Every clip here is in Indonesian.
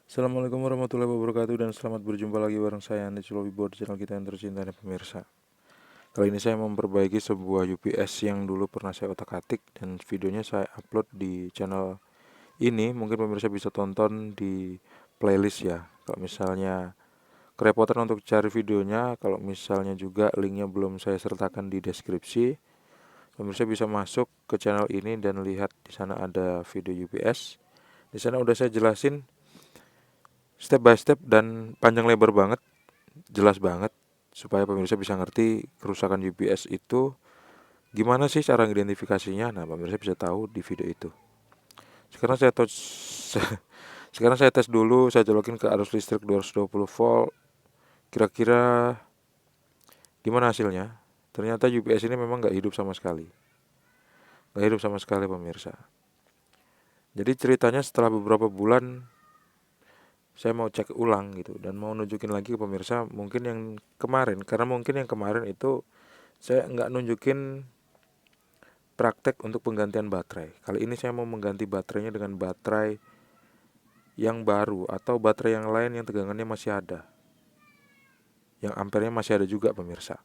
Assalamualaikum warahmatullahi wabarakatuh dan selamat berjumpa lagi bareng saya Andi Sulowibo di channel kita yang tercinta nih pemirsa. Kali ini saya memperbaiki sebuah UPS yang dulu pernah saya otak-atik dan videonya saya upload di channel ini. Mungkin pemirsa bisa tonton di playlist ya. Kalau misalnya kerepotan untuk cari videonya, kalau misalnya juga linknya belum saya sertakan di deskripsi, pemirsa bisa masuk ke channel ini dan lihat di sana ada video UPS. Di sana udah saya jelasin step by step dan panjang lebar banget, jelas banget supaya pemirsa bisa ngerti kerusakan UPS itu gimana sih cara identifikasinya. Nah, pemirsa bisa tahu di video itu. Sekarang saya tes sekarang saya tes dulu, saya colokin ke arus listrik 220 volt. Kira-kira gimana hasilnya? Ternyata UPS ini memang nggak hidup sama sekali. Nggak hidup sama sekali pemirsa. Jadi ceritanya setelah beberapa bulan saya mau cek ulang gitu dan mau nunjukin lagi ke pemirsa mungkin yang kemarin, karena mungkin yang kemarin itu saya nggak nunjukin praktek untuk penggantian baterai. Kali ini saya mau mengganti baterainya dengan baterai yang baru atau baterai yang lain yang tegangannya masih ada, yang ampernya masih ada juga pemirsa.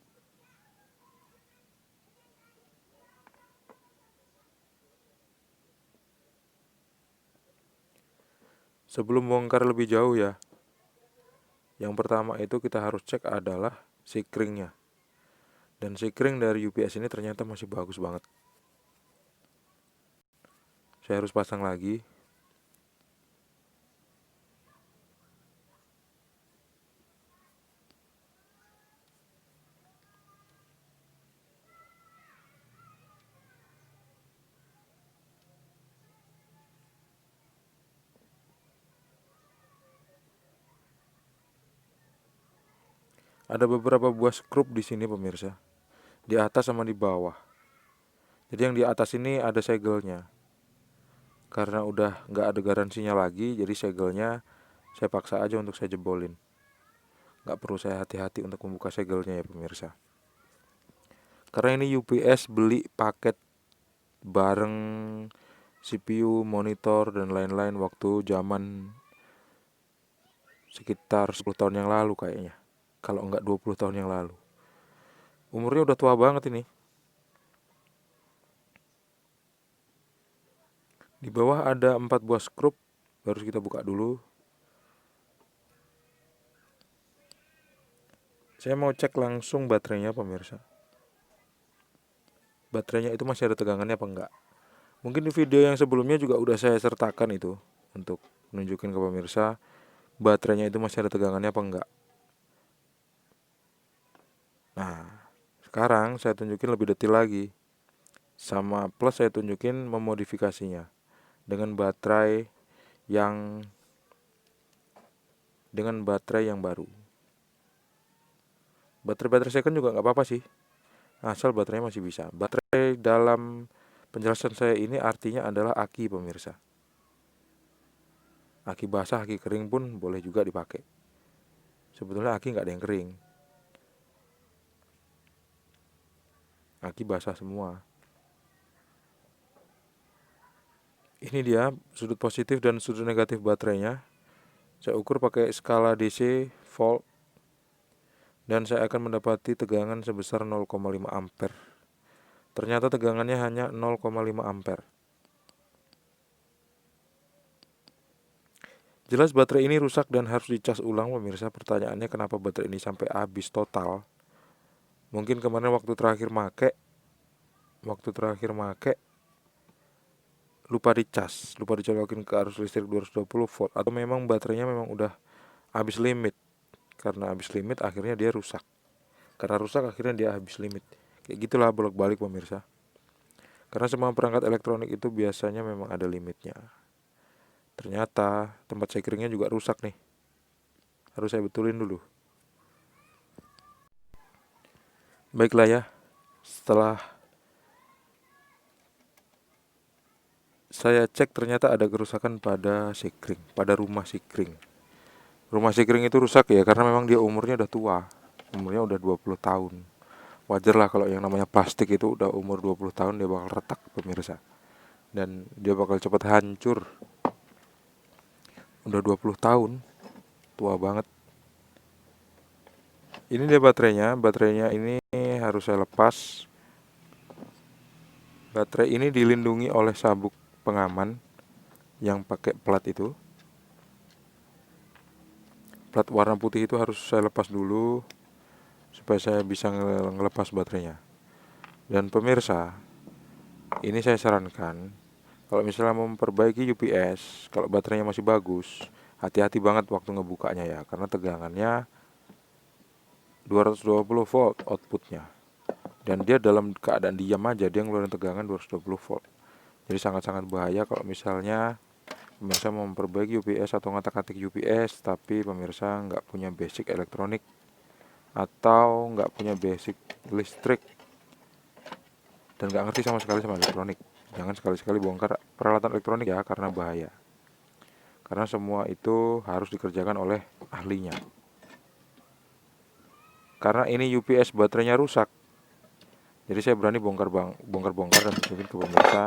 Sebelum bongkar lebih jauh ya, yang pertama itu kita harus cek adalah sikringnya. Dan sikring dari UPS ini ternyata masih bagus banget. Saya harus pasang lagi. Ada beberapa buah skrup di sini pemirsa, di atas sama di bawah. Jadi yang di atas ini ada segelnya. Karena udah nggak ada garansinya lagi, jadi segelnya saya paksa aja untuk saya jebolin. Nggak perlu saya hati-hati untuk membuka segelnya ya pemirsa. Karena ini UPS beli paket bareng CPU, monitor, dan lain-lain waktu zaman sekitar 10 tahun yang lalu kayaknya. Kalau nggak 20 tahun yang lalu. Umurnya udah tua banget ini. Di bawah ada 4 buah skrup, harus kita buka dulu. Saya mau cek langsung baterainya pemirsa. Baterainya itu masih ada tegangannya apa enggak. Mungkin di video yang sebelumnya juga udah saya sertakan itu untuk nunjukin ke pemirsa baterainya itu masih ada tegangannya apa enggak. Nah, sekarang saya tunjukin lebih detail lagi. Sama plus saya tunjukin memodifikasinya dengan baterai yang yang baru. Baterai second juga nggak apa-apa sih, asal baterainya masih bisa. Baterai dalam penjelasan saya ini artinya adalah aki pemirsa. Aki basah, aki kering pun boleh juga dipakai. Sebetulnya aki nggak ada yang kering, aki basah semua. Ini dia sudut positif dan sudut negatif baterainya. Saya ukur pakai skala DC volt dan saya akan mendapati tegangan sebesar 0,5 ampere. Ternyata tegangannya hanya 0,5 ampere. Jelas baterai ini rusak dan harus dicas ulang pemirsa. Pertanyaannya kenapa baterai ini sampai habis total? Mungkin kemarin waktu terakhir make lupa dicas, lupa dicolokin ke arus listrik 220 volt, atau memang baterainya memang udah habis limit. Karena habis limit akhirnya dia rusak. Karena rusak akhirnya dia habis limit. Kayak gitulah bolak-balik pemirsa. Karena semua perangkat elektronik itu biasanya memang ada limitnya. Ternyata tempat sekringnya juga rusak nih. Harus saya betulin dulu. Baiklah ya, setelah saya cek ternyata ada kerusakan pada sekring, pada rumah sekring. Rumah sekring itu rusak ya karena memang dia umurnya udah tua. Umurnya udah 20 tahun. Wajar lah kalau yang namanya plastik itu udah umur 20 tahun dia bakal retak pemirsa. Dan dia bakal cepat hancur. Udah 20 tahun, tua banget. Ini dia baterainya. Baterainya ini harus saya lepas. Baterai ini dilindungi oleh sabuk pengaman yang pakai plat itu. Plat warna putih itu harus saya lepas dulu supaya saya bisa ngelepas baterainya. Dan pemirsa, ini saya sarankan kalau misalnya mau memperbaiki UPS, kalau baterainya masih bagus, hati-hati banget waktu ngebukanya ya, karena tegangannya 220 volt outputnya. Dan dia dalam keadaan diam aja dia ngeluarin tegangan 220 volt. Jadi sangat-sangat bahaya kalau misalnya pemirsa mau memperbaiki UPS atau ngotak-atik UPS tapi pemirsa nggak punya basic elektronik atau nggak punya basic listrik dan nggak ngerti sama sekali sama elektronik. Jangan sekali-sekali bongkar peralatan elektronik ya, karena bahaya. Karena semua itu harus dikerjakan oleh ahlinya. Karena ini UPS baterainya rusak, jadi saya berani bongkar-bongkar dan tunjukin ke pemirsa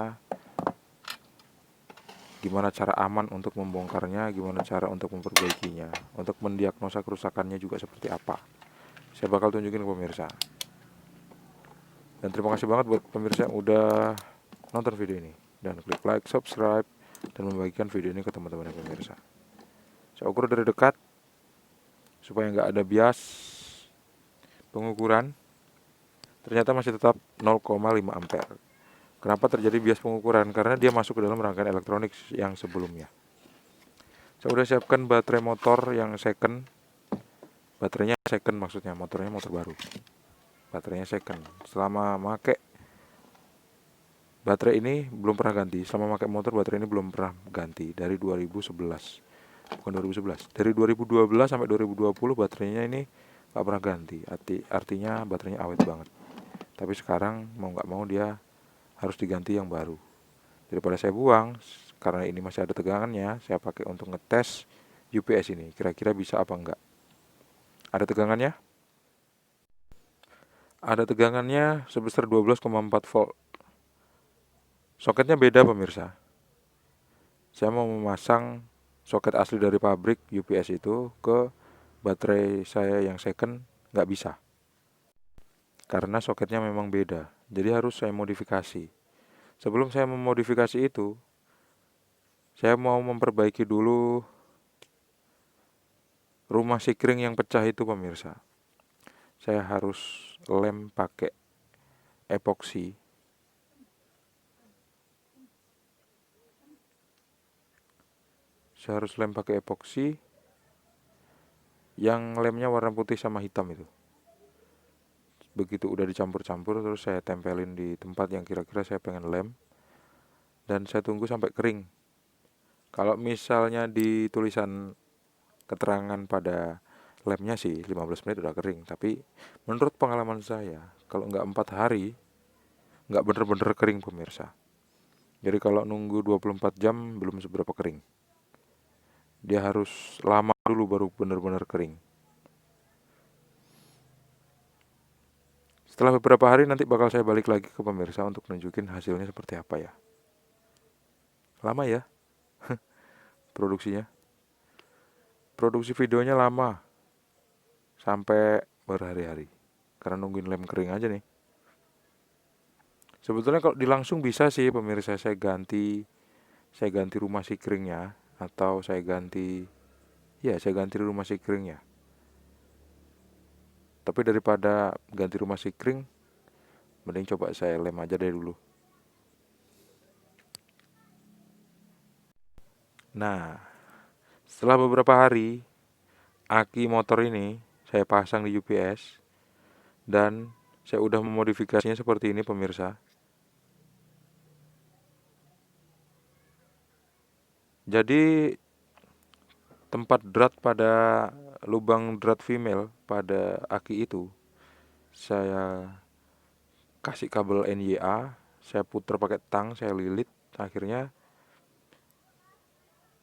gimana cara aman untuk membongkarnya, gimana cara untuk memperbaikinya, untuk mendiagnosa kerusakannya juga seperti apa. Saya bakal tunjukin ke pemirsa. Dan terima kasih banget buat pemirsa yang udah nonton video ini. Dan klik like, subscribe, dan membagikan video ini ke teman-teman pemirsa. Saya ukur dari dekat supaya nggak ada bias pengukuran. Ternyata masih tetap 0,5 ampere. Kenapa terjadi bias pengukuran? Karena dia masuk ke dalam rangkaian elektronik yang sebelumnya. Saya udah siapkan baterai motor yang second. Baterainya second maksudnya, motornya motor baru. Baterainya second. Selama make baterai ini belum pernah ganti. Selama pakai motor baterai ini belum pernah ganti dari 2011. Bukan 2011. Dari 2012 sampai 2020 baterainya ini gak pernah ganti. Artinya baterainya awet banget. Tapi sekarang mau gak mau dia harus diganti yang baru. Daripada saya buang, karena ini masih ada tegangannya, saya pakai untuk ngetes UPS ini. Kira-kira bisa apa enggak. Ada tegangannya? Ada tegangannya sebesar 12,4 volt. Soketnya beda pemirsa. Saya mau memasang soket asli dari pabrik UPS itu ke baterai saya yang second, nggak bisa. Karena soketnya memang beda. Jadi harus saya modifikasi. Sebelum saya memodifikasi itu, saya mau memperbaiki dulu rumah sikring yang pecah itu pemirsa. Saya harus lem pakai epoksi. Saya harus lem pakai epoksi yang lemnya warna putih sama hitam itu. Begitu udah dicampur-campur terus saya tempelin di tempat yang kira-kira saya pengen lem. Dan saya tunggu sampai kering. Kalau misalnya di tulisan keterangan pada lemnya sih 15 menit udah kering. Tapi menurut pengalaman saya, kalau nggak 4 hari, nggak bener-bener kering pemirsa. Jadi kalau nunggu 24 jam belum seberapa kering. Dia harus lama dulu baru bener-bener kering. Setelah beberapa hari nanti bakal saya balik lagi ke pemirsa untuk nunjukin hasilnya seperti apa ya. Lama ya produksinya. Produksi videonya lama. Sampai berhari-hari. Karena nungguin lem kering aja nih. Sebetulnya kalau dilangsung bisa sih pemirsa, saya ganti rumah sikringnya atau saya ganti rumah sikringnya. Tapi daripada ganti rumah sikring, mending coba saya lem aja deh dulu. Nah, setelah beberapa hari, aki motor ini saya pasang di UPS dan saya udah memodifikasinya seperti ini pemirsa. Jadi tempat drat pada lubang drat female pada aki itu saya kasih kabel NYA, saya puter pakai tang, saya lilit, akhirnya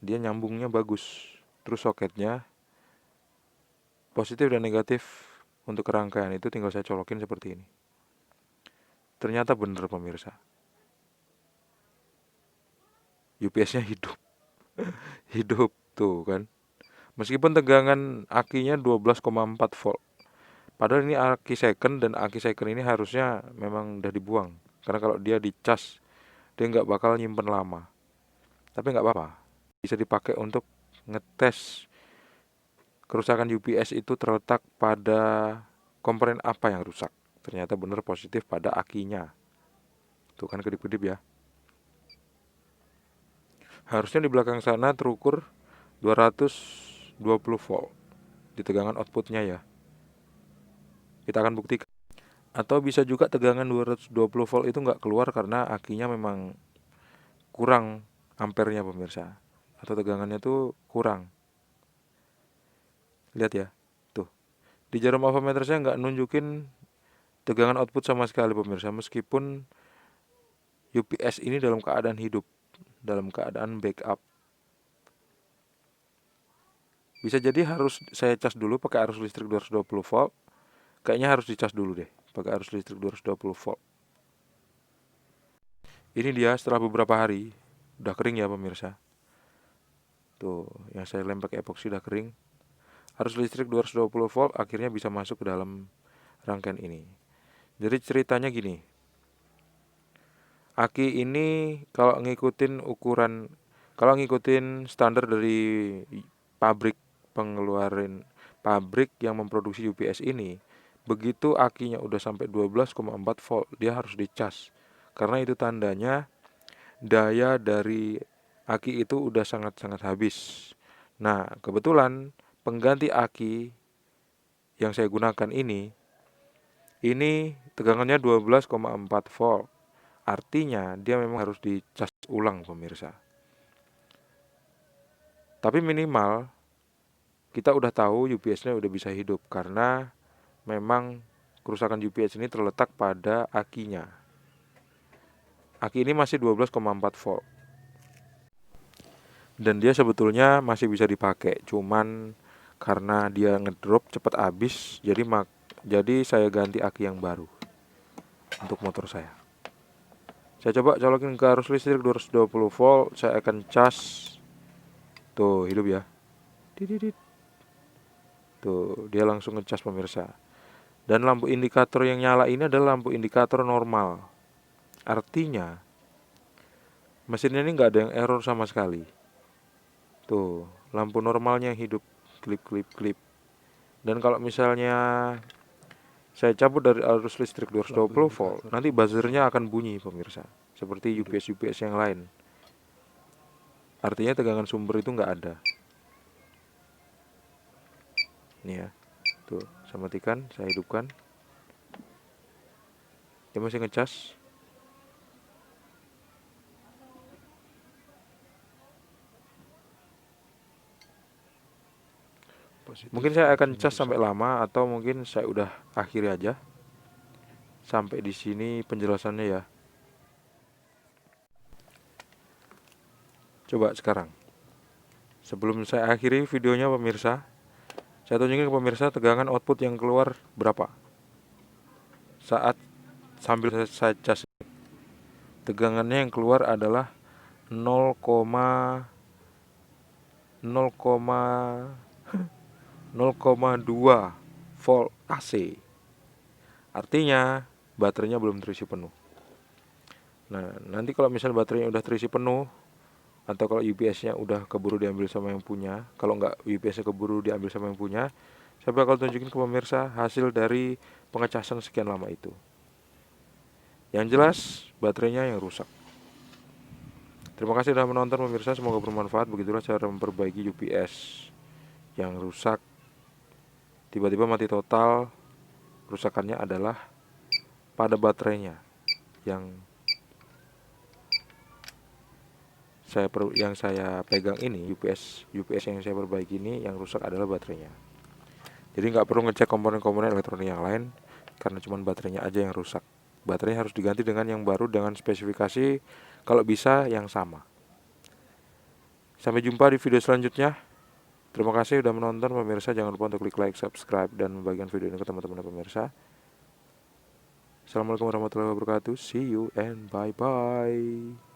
dia nyambungnya bagus. Terus soketnya positif dan negatif untuk rangkaian itu tinggal saya colokin seperti ini. Ternyata bener pemirsa, UPS-nya hidup. Hidup. Tuh kan. Meskipun tegangan akinya 12,4 volt. Padahal ini aki second, dan aki second ini harusnya memang udah dibuang. Karena kalau dia dicas, dia nggak bakal nyimpen lama. Tapi nggak apa-apa. Bisa dipakai untuk ngetes kerusakan UPS itu terletak pada komponen apa yang rusak. Ternyata benar positif pada akinya. Tuh kan kedip-kedip ya. Harusnya di belakang sana terukur 220 volt di tegangan outputnya ya. Kita akan buktikan. Atau bisa juga tegangan 220 volt itu nggak keluar karena akinya memang kurang ampernya pemirsa. Atau tegangannya tuh kurang. Lihat ya. Tuh. Di jarum alphameter saya nggak nunjukin tegangan output sama sekali pemirsa. Meskipun UPS ini dalam keadaan hidup, dalam keadaan backup. Bisa jadi harus saya cas dulu pakai arus listrik 220 volt. Kayaknya harus dicas dulu deh pakai arus listrik 220 volt. Ini dia setelah beberapa hari. Udah kering ya pemirsa. Tuh, yang saya lem pakai epoksi udah kering. Arus listrik 220 volt akhirnya bisa masuk ke dalam rangkaian ini. Jadi ceritanya gini. Aki ini kalau ngikutin standar dari pabrik pabrik yang memproduksi UPS ini, begitu akinya udah sampai 12,4 volt, dia harus dicas. Karena itu tandanya daya dari aki itu udah sangat-sangat habis. Nah, kebetulan pengganti aki yang saya gunakan ini tegangannya 12,4 volt. Artinya dia memang harus dicas ulang pemirsa. Tapi minimal kita udah tahu UPS-nya udah bisa hidup karena memang kerusakan UPS ini terletak pada akinya. Aki ini masih 12,4 volt. Dan dia sebetulnya masih bisa dipakai, cuman karena dia ngedrop cepat habis, jadi saya ganti aki yang baru untuk motor saya. Saya coba colokin ke arus listrik 220 volt, saya akan cas. Tuh, hidup ya. Dididit. Tuh, dia langsung ngecas pemirsa. Dan lampu indikator yang nyala ini adalah lampu indikator normal. Artinya mesinnya ini nggak ada yang error sama sekali. Tuh, lampu normalnya hidup, klip. Dan kalau misalnya saya cabut dari arus listrik 220 volt, nanti buzzernya akan bunyi pemirsa, seperti UPS yang lain. Artinya tegangan sumber itu nggak ada. Nih ya, tuh, saya matikan, saya hidupkan. Dia masih ngecas. Mungkin saya akan cas sampai lama, atau mungkin saya udah akhiri aja sampai di sini penjelasannya ya. Coba sekarang, sebelum saya akhiri videonya pemirsa, saya tunjukin ke pemirsa tegangan output yang keluar berapa saat sambil saya cas. Tegangannya yang keluar adalah 0,2 volt AC. Artinya baterainya belum terisi penuh. Nah, nanti kalau misalnya baterainya udah terisi penuh, atau kalau UPS-nya udah keburu diambil sama yang punya, kalau nggak UPS-nya keburu diambil sama yang punya, saya bakal tunjukin ke pemirsa hasil dari pengecasan sekian lama itu. Yang jelas baterainya yang rusak. Terima kasih sudah menonton pemirsa, semoga bermanfaat. Begitulah cara memperbaiki UPS yang rusak, tiba-tiba mati total. Kerusakannya adalah pada baterainya. Yang saya pegang ini, UPS yang saya perbaiki ini, yang rusak adalah baterainya. Jadi nggak perlu ngecek komponen-komponen elektronik yang lain, karena cuma baterainya aja yang rusak. Baterainya harus diganti dengan yang baru dengan spesifikasi kalau bisa yang sama. Sampai jumpa di video selanjutnya. Terima kasih sudah menonton pemirsa. Jangan lupa untuk klik like, subscribe, dan membagikan video ini ke teman-teman pemirsa. Assalamualaikum warahmatullahi wabarakatuh. See you and bye-bye.